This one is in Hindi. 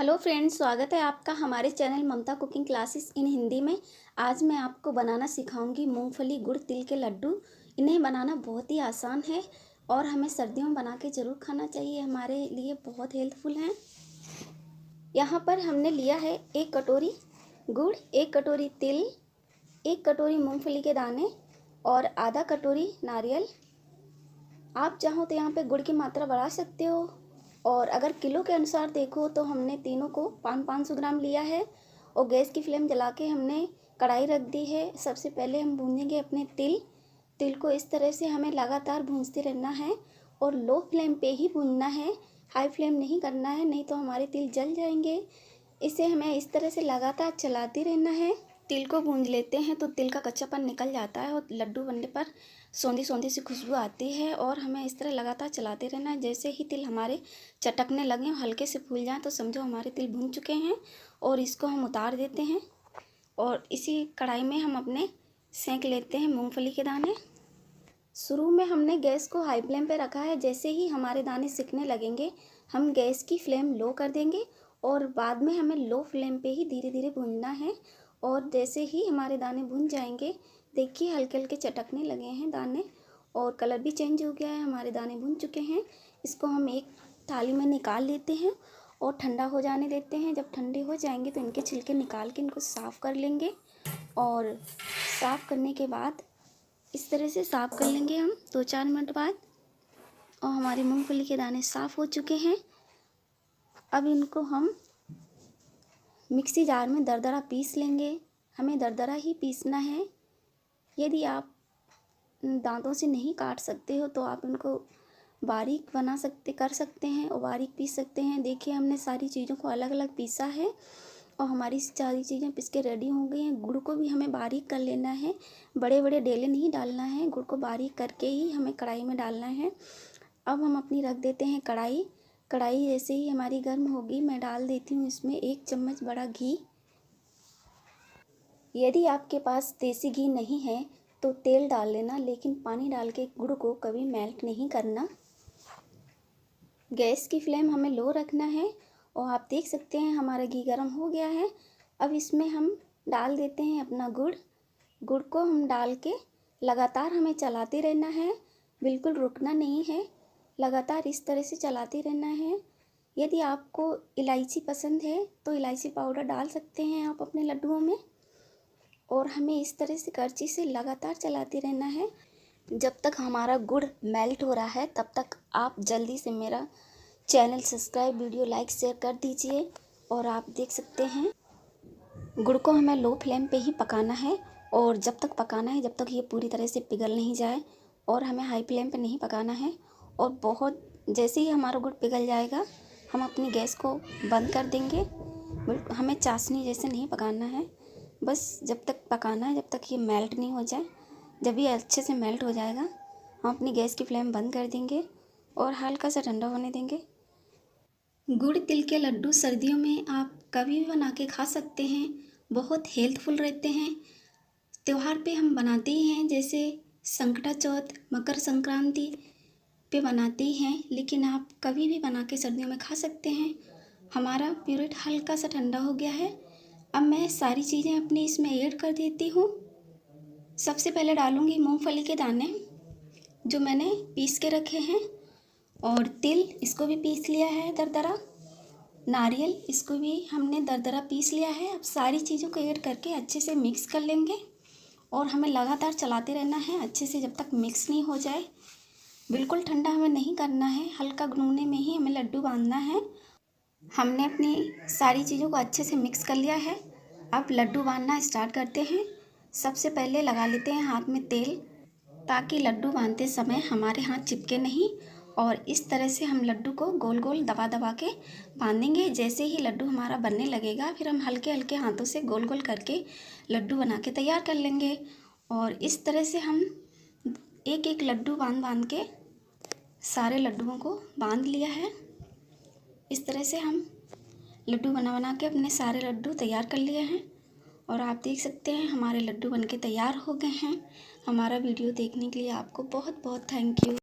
हेलो फ्रेंड्स, स्वागत है आपका हमारे channel Mamta cooking classes in Hindi में। आज मैं आपको बनाना सिखाऊंगी मूंगफली गुड़ तिल के लड्डू। इन्हें बनाना बहुत ही आसान है और हमें सर्दियों में बना के ज़रूर खाना चाहिए, हमारे लिए बहुत हेल्पफुल हैं। यहाँ पर हमने लिया है 1 कटोरी गुड़, 1 कटोरी तिल, 1 कटोरी मूंगफली के दाने और आधा कटोरी नारियल। आप चाहो तो यहाँ पे गुड़ की मात्रा बढ़ा सकते हो, और अगर किलो के अनुसार देखो तो हमने तीनों को 500 ग्राम लिया है। और गैस की फ्लेम जला के हमने कढ़ाई रख दी है। सबसे पहले हम भूनेंगे अपने तिल को। इस तरह से हमें लगातार भूनते रहना है और लो फ्लेम पे ही भूनना है, हाई फ्लेम नहीं करना है, नहीं तो हमारे तिल जल जाएंगे। इसे हमें इस तरह से लगातार चलाते रहना है। तिल को भून लेते हैं तो तिल का कच्चापन निकल जाता है और लड्डू बनने पर सौंधी सौंधी सी खुशबू आती है। और हमें इस तरह लगातार चलाते रहना है। जैसे ही तिल हमारे चटकने लगे, हल्के से फूल जाएं, तो समझो हमारे तिल भून चुके हैं। और इसको हम उतार देते हैं और इसी कढ़ाई में हम अपने सेंक लेते हैं मूंगफली के दाने। शुरू में हमने गैस को हाई फ्लेम पे रखा है। जैसे ही हमारे दाने सिकने लगेंगे हम गैस की फ्लेम लो कर देंगे और बाद में हमें लो फ्लेम पे ही धीरे धीरे भूनना है। और जैसे ही हमारे दाने भुन जाएंगे, देखिए हल्के हल्के चटकने लगे हैं दाने और कलर भी चेंज हो गया है, हमारे दाने भुन चुके हैं। इसको हम एक थाली में निकाल लेते हैं और ठंडा हो जाने देते हैं। जब ठंडे हो जाएंगे तो इनके छिलके निकाल के इनको साफ़ कर लेंगे। और साफ़ करने के बाद इस तरह से साफ़ कर लेंगे हम 2-4 मिनट बाद। और हमारे मूंगफली के दाने साफ़ हो चुके हैं। अब इनको हम मिक्सी जार में दरदरा पीस लेंगे। हमें दरदरा ही पीसना है। यदि आप दांतों से नहीं काट सकते हो तो आप इनको बारीक कर सकते हैं और बारीक पीस सकते हैं। देखिए हमने सारी चीज़ों को अलग अलग पीसा है और हमारी सारी चीज़ें पीस के रेडी हो गई हैं। गुड़ को भी हमें बारीक कर लेना है, बड़े बड़े डेले नहीं डालना है। गुड़ को बारीक करके ही हमें कढ़ाई में डालना है। अब हम अपनी रख देते हैं कढ़ाई जैसे ही हमारी गर्म होगी, मैं डाल देती हूँ इसमें 1 चम्मच बड़ा घी। यदि आपके पास देसी घी नहीं है तो तेल डाल लेना, लेकिन पानी डाल के गुड़ को कभी मेल्ट नहीं करना। गैस की फ्लेम हमें लो रखना है और आप देख सकते हैं हमारा घी गर्म हो गया है। अब इसमें हम डाल देते हैं अपना गुड़ को हम डाल के लगातार हमें चलाते रहना है, बिल्कुल रुकना नहीं है, लगातार इस तरह से चलाते रहना है। यदि आपको इलायची पसंद है तो इलायची पाउडर डाल सकते हैं आप अपने लड्डुओं में। और हमें इस तरह से करछी से लगातार चलाते रहना है जब तक हमारा गुड़ मेल्ट हो रहा है। तब तक आप जल्दी से मेरा channel subscribe, video like, share कर दीजिए। और आप देख सकते हैं गुड़ को हमें लो फ्लेम पे ही पकाना है और जब तक पकाना है जब तक ये पूरी तरह से पिघल नहीं जाए, और हमें हाई फ्लेम पे नहीं पकाना है। और बहुत जैसे ही हमारा गुड़ पिघल जाएगा हम अपनी गैस को बंद कर देंगे। हमें चाशनी जैसे नहीं पकाना है, बस जब तक पकाना है जब तक ये मेल्ट नहीं हो जाए। जब ये अच्छे से मेल्ट हो जाएगा हम अपनी गैस की फ्लेम बंद कर देंगे और हल्का सा ठंडा होने देंगे। गुड़ तिल के लड्डू सर्दियों में आप कभी भी बना के खा सकते हैं, बहुत हेल्थफुल रहते हैं। त्यौहार पे हम बनाते ही हैं, जैसे संकटा चौथ, मकर संक्रांति पे बनाते ही हैं, लेकिन आप कभी भी बना के सर्दियों में खा सकते हैं। हमारा प्यूरेट हल्का सा ठंडा हो गया है। अब मैं सारी चीज़ें अपनी इसमें ऐड कर देती हूँ। सबसे पहले डालूँगी मूंगफली के दाने जो मैंने पीस के रखे हैं, और तिल, इसको भी पीस लिया है दरदरा। नारियल, इसको भी हमने दरदरा पीस लिया है। अब सारी चीज़ों को ऐड करके अच्छे से मिक्स कर लेंगे और हमें लगातार चलाते रहना है अच्छे से जब तक मिक्स नहीं हो जाए। बिल्कुल ठंडा हमें नहीं करना है, हल्का गुनगुने में ही हमें लड्डू बांधना है। हमने अपनी सारी चीज़ों को अच्छे से मिक्स कर लिया है। अब लड्डू बांधना स्टार्ट करते हैं। सबसे पहले लगा लेते हैं हाथ में तेल, ताकि लड्डू बांधते समय हमारे हाथ चिपके नहीं। और इस तरह से हम लड्डू को गोल गोल दबा दबा के बांधेंगे। जैसे ही लड्डू हमारा बनने लगेगा फिर हम हल्के हल्के हाथों से गोल गोल करके लड्डू बना के तैयार कर लेंगे। और इस तरह से हम एक एक लड्डू बांध के सारे लड्डुओं को बांध लिया है। इस तरह से हम लड्डू बना के अपने सारे लड्डू तैयार कर लिए हैं। और आप देख सकते हैं हमारे लड्डू बनके तैयार हो गए हैं। हमारा वीडियो देखने के लिए आपको बहुत बहुत थैंक यू।